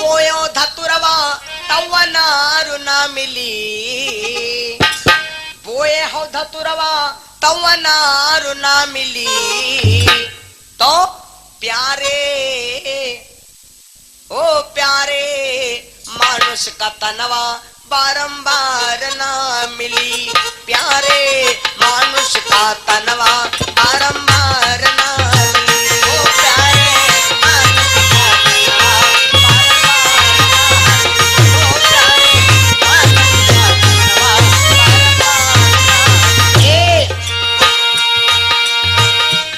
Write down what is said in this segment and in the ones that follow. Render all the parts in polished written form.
बोयो धतुरवा तवनारु ना मिली, बोए हो धतुरवा तवनारु ना मिली, तो प्यारे ओ प्यारे मानुष का तनवा बारंबार ना मिली, प्यारे मानुष का तनवा बारंबार ना मिली, ओ प्यारे मानुष का तनवा बारंबार ना मिली, ओ प्यारे मानुष का तनवा बारंबार ना मिली।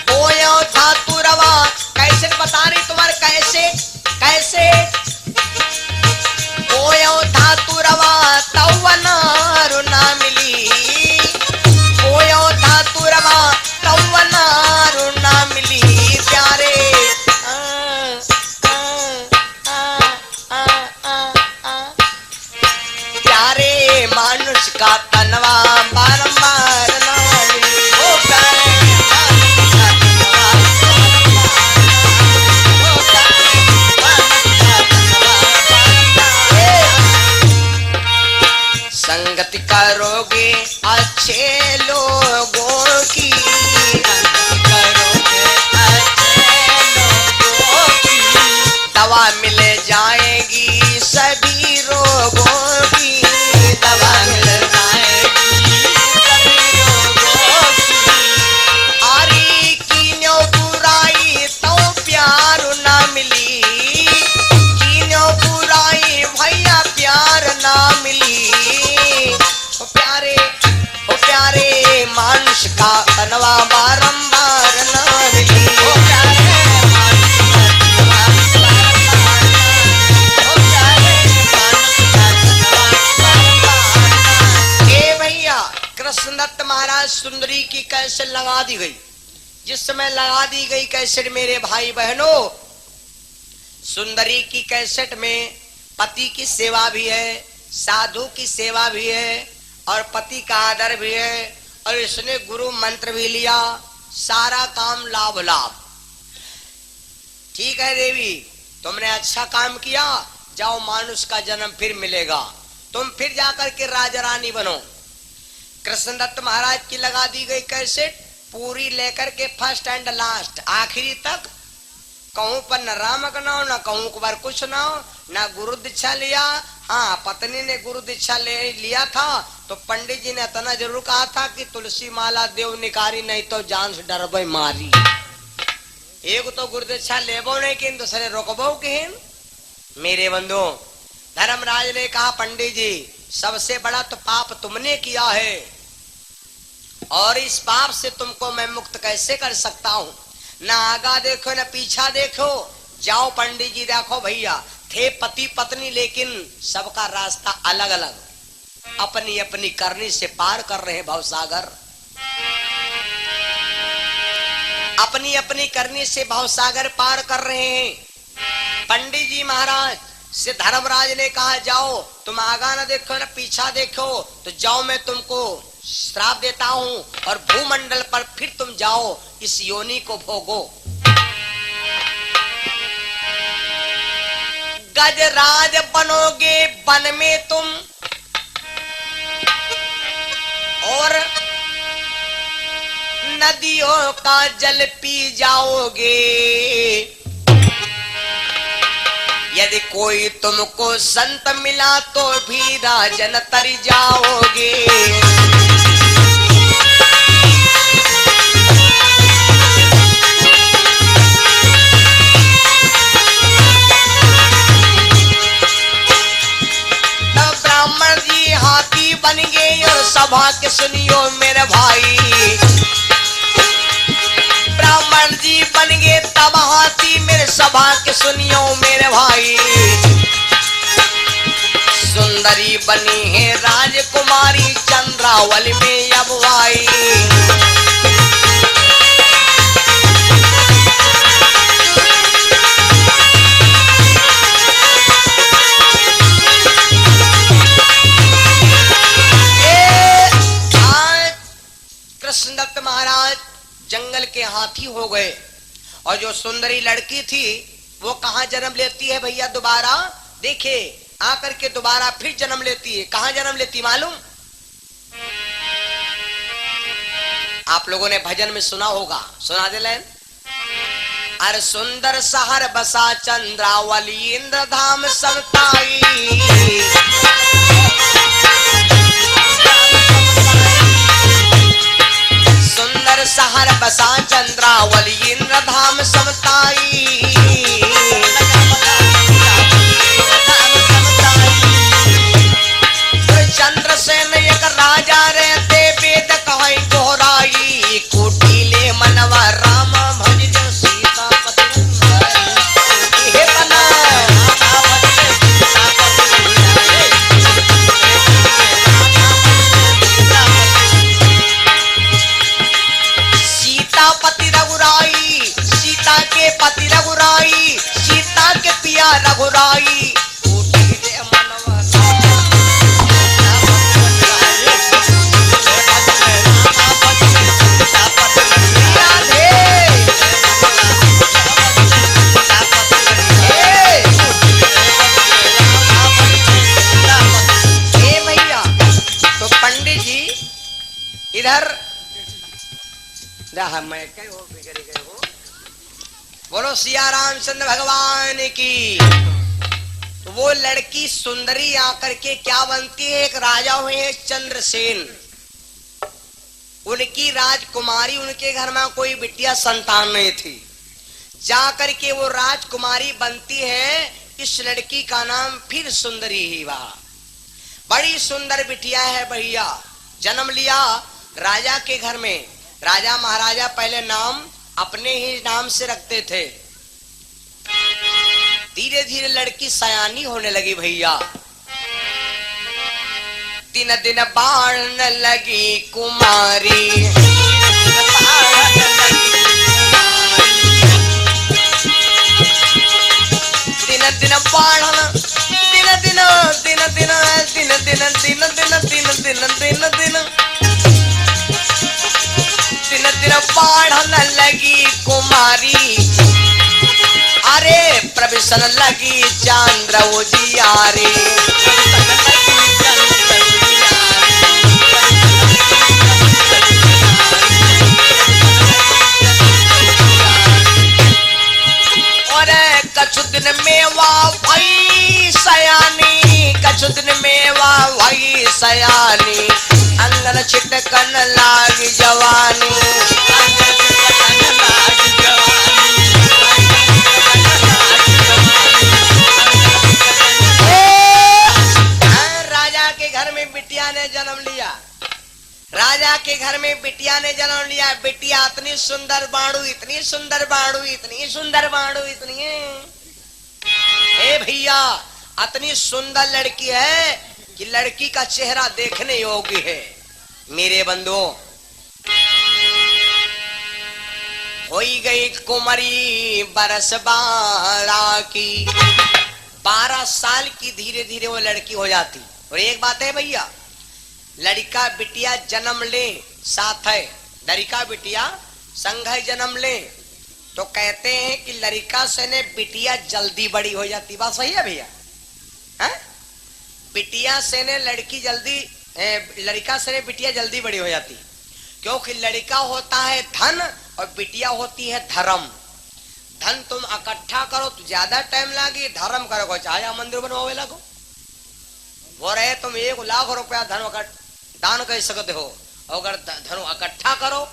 बोयो धातुरवा कैसे बता रही तुम्हारे कैसे कैसे बोयो धातुरवा तवनारु ना मिली, बोयो धातुरवा तवनारु ना मिली, प्यारे प्यारे मानुष का तनवा बारंबार ना मिली, ओ प्यारे मानुष का तनवा संगति करोगे अच्छे लोगों की, करोगे अच्छे लोगों की, दवा मिल जाएगी सभी रोगों की, दवा मिल जाएगी सभी रोगों की, आरी कीन्यो बुराई तो प्यार ना मिली, कीन्यो बुराई भैया प्यार ना मिली, प्यारे मानुष का तनवा बारंबार ना मिली, ओ प्यारे मानुष का तनवा बारंबार ना मिली, ओ प्यारे मानुष का तनवा बारंबार ना। ए भैया कृष्णदत्त महाराज सुंदरी की कैसेट लगा दी गई, जिस समय लगा दी गई कैसेट मेरे भाई बहनों, सुंदरी की कैसेट में पति की सेवा भी है, साधु की सेवा भी है और पति का आदर भी है, और इसने गुरु मंत्र भी लिया, सारा काम लाभ लाभ। ठीक है देवी, तुमने अच्छा काम किया, जाओ मानुष का जन्म फिर मिलेगा, तुम फिर जाकर के राजा रानी बनो। कृष्णदत्त महाराज की लगा दी गई कैसेट पूरी लेकर के फर्स्ट एंड लास्ट आखिरी तक, कहूं पर न राम का नाम, न कहूं पर कुछ ना हो, न गुरु दीक्षा लिया। हाँ, पत्नी ने गुरु दीक्षा ले लिया था तो पंडित जी ने इतना जरूर कहा था कि तुलसी माला देव निकारी, नहीं तो जान से डरबे मारी। एक तो गुरु दीक्षा लेबो नहीं कि दूसरे रोकबो किन। मेरे बंधु, धर्मराज ने कहा पंडित जी सबसे बड़ा तो पाप तुमने किया है, और इस पाप से तुमको मैं मुक्त कैसे कर सकता हूँ। न आगा देखो न पीछा देखो, जाओ पंडित जी देखो भैया थे पति पत्नी, लेकिन सबका रास्ता अलग अलग, अपनी अपनी करनी से पार कर रहे हैं भवसागर, अपनी अपनी करनी से भवसागर पार कर रहे हैं। पंडित जी महाराज से धर्मराज ने कहा जाओ तुम आगा न देखो न पीछा देखो, तो जाओ मैं तुमको श्राप देता हूँ और भूमंडल पर फिर तुम जाओ इस योनि को भोगो। गजराज बनोगे वन में तुम, और नदियों का जल पी जाओगे, यदि कोई तुमको संत मिला तो भी राजन तर जाओगे। ब्राह्मण जी हाथी बन गए और सभा के सुनियो मेरे भाई, ब्राह्मण जी बन गए तब हाथी मेरे सभा के सुनियो मेरे भाई। सुंदरी बनी है राजकुमारी चंद्रावली में अब आई। कृष्णदत्त महाराज जंगल के हाथी हो गए, और जो सुंदरी लड़की थी वो कहाँ जन्म लेती है भैया दोबारा? देखे आकर के दोबारा फिर जन्म लेती है। कहां जन्म लेती मालूम? आप लोगों ने भजन में सुना होगा, सुना दे लें। अरे सुंदर शहर बसा चंद्रावली इंद्र धाम समताई, सुंदर शहर बसा चंद्रावली इंद्र धाम समताई, चंद्रसेन एक राजा रहते वेद कहाई दोहराई, कोटिले मनवा राम भज जो सीतापति हे बना सीतापति रघुराई, सीता के पति रघुराई, सीता के पिया रघुराई, कोटिले मनवा इधर मैं कहीं हो बिगड़ गए हो। बोलो सिया रामचंद्र भगवान की। तो वो लड़की सुंदरी आकर के क्या बनती है? एक राजा हुए चंद्रसेन, उनकी राजकुमारी, उनके घर में कोई बिटिया संतान नहीं थी, जाकर के वो राजकुमारी बनती है। इस लड़की का नाम फिर सुंदरी ही वहा, बड़ी सुंदर बिटिया है भैया। जन्म लिया राजा के घर में। राजा महाराजा पहले नाम अपने ही नाम से रखते थे। धीरे धीरे लड़की सयानी होने लगी भैया। दिन दिन बढ़ने लगी कुमारी, दिन दिन बढ़ना, दिन दिन दिन दिन दिन दिन दिन दिन दिन दिन दिन दिन दिन दिन बढ़ने लगी कुमारी। अरे प्रवेशन लगी चंद्र उजियारे, और कछु दिन मेवा भाई सयानी, कछु दिन मेवा भाई सयानी, अंगन छिटकन लागी जवानी, राजा के घर में बिटिया ने जन्म लिया। राजा के घर में बिटिया ने जन्म लिया। बिटिया इतनी सुंदर बाणु, इतनी सुंदर बाणु, इतनी सुंदर बाणु, इतनी ए भैया इतनी सुंदर लड़की है कि लड़की का चेहरा देखने योग्य है। मेरे बंधुओं, होई गई कुमारी बरस 12 की, 12 साल की धीरे धीरे वो लड़की हो जाती। और एक बात है भैया, लड़का बिटिया जन्म ले साथ है, लड़का बिटिया संग है जन्म ले, तो कहते हैं कि लड़का से ने बिटिया जल्दी बड़ी हो जाती। बात सही है भैया? बिटिया से ने लड़की जल्दी, लड़का से ने बिटिया जल्दी बड़ी हो जाती, क्योंकि लड़का होता है धन और बिटिया होती है धर्म। धन तुम इकट्ठा करो तो ज्यादा टाइम लागे, धर्म करो चाहे मंदिर बनवावे लगो। वो रहे तुम 1 लाख रुपया धन दान कर सकते हो, अगर धन इकट्ठा करो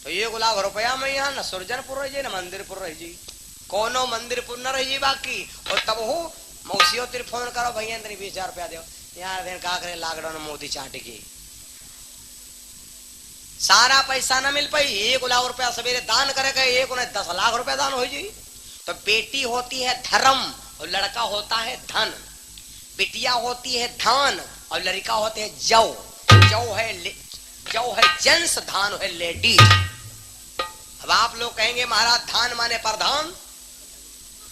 तो 1 लाख रुपया में यहाँ न सुरजनपुर रह न मंदिरपुर रह जी, कोनो मंदिरपुर न रह जी बाकी। और तब हो मौसियों तेरे फोन करो भैया 20,000 रुपया दो यार, दिन का करे लॉकडाउन मोदी चाट की सारा पैसा न मिल पाई। 1 लाख रुपया सवेरे दान करेगा, एक उन्हें 10 लाख रुपया दान हो जी। तो बेटी होती है धर्म और लड़का होता है धन। बिटिया होती है धान और लड़का होते है जौ। जौ है जेंट्स, धान है लेडीज। अब आप लोग कहेंगे महाराज धान माने प्रधान,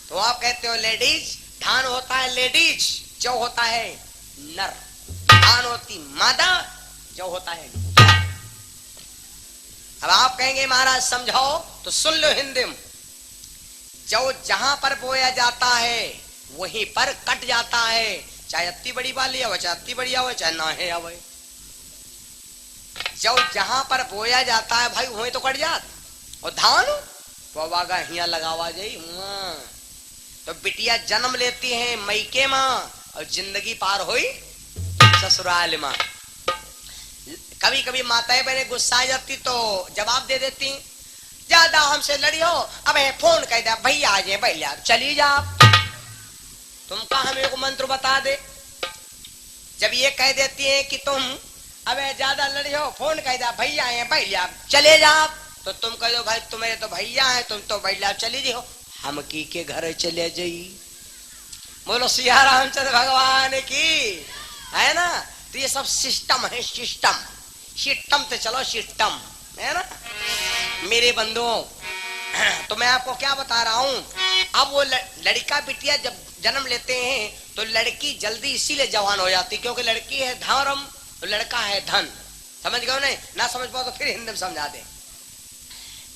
तो आप कहते हो लेडीज। धान होता है लेडीज, जौ होता है नर। धान होती मादा, जौ होता है। अब आप कहेंगे महाराज समझाओ, तो सुन लो हिंदी में। जौ जहां पर बोया जाता है वहीं पर कट जाता है, चाहे अति बड़ी वाली आवे, चाहे अति बड़ी आवे, चाहे ना है आवे। जब जहां पर बोया जाता है भाई वहीं तो कट जात। और धान पवागा हिया लगावा जाई। तो बिटिया जन्म लेती है मैके माँ और जिंदगी पार हुई ससुराल माँ। कभी कभी माताएं बहने गुस्सा आ जाती तो जवाब दे देती, ज्यादा हमसे लड़ी हो अब फोन कह दे भैया आ जाए, भैया चली जा। तुम का हमें को मंत्र बता दे। जब ये कह देती है कि तुम अब ज्यादा लड़ी हो, फोन कह दे भैया आए, भैया चले जा, तो तुम कह दो भाई तुम्हारे तो भैया है, तुम तो भैया चली जाओ, हम की के घर चले जाई। बोलो सिया रामचंद्र भगवान की, है ना। तो ये सब सिस्टम है, सिस्टम सिस्टम तो चलो सिस्टम है ना मेरे बंधुओं। तो मैं आपको क्या बता रहा हूं, अब वो लड़का बिटिया जब जन्म लेते हैं तो लड़की जल्दी इसीलिए जवान हो जाती क्योंकि लड़की है धर्म, तो लड़का है धन। समझ गए नहीं? ना समझ पाओ तो फिर हिंदी में समझा दे।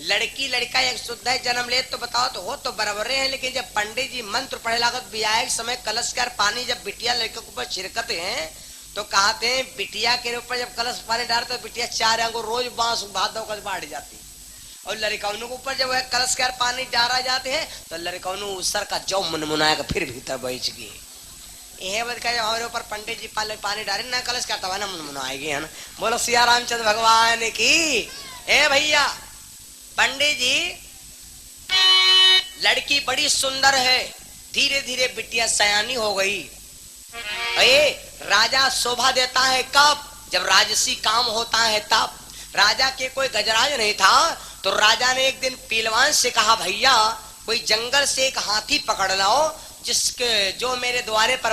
लड़की लड़का एक शुद्ध है जन्म ले तो बताओ तो हो तो बराबर है, लेकिन जब पंडित जी मंत्र पढ़े लागत बियाह के समय कलश कर पानी जब बिटिया लड़के के ऊपर छिड़कते हैं तो कहते हैं बिटिया के ऊपर जब कलश पानी डालते तो बिटिया 4 अंगुर रोज बांस भादों कर बाढ़ जाती, और लड़काउनों के ऊपर जब वह कलश कर पानी डाला जाते हैं तो लड़काउनों उसर का जो मुनमुनाएगा फिर भीतर बैठ गए। यह बात का हमारे ऊपर पंडित जी पानी डाले ना कलश करता हुआ ना मुनमुनाएगी, है ना। बोलो सिया रामचंद्र भगवान की। ए भैया पंडित जी, लड़की बड़ी सुंदर है, धीरे धीरे बिटिया सयानी हो गई। राजा शोभा देता है कब? जब राजसी काम होता है तब। राजा के कोई गजराज नहीं था तो राजा ने एक दिन पहलवान से कहा भैया कोई जंगल से एक हाथी पकड़ लाओ जिसके जो मेरे द्वारे पर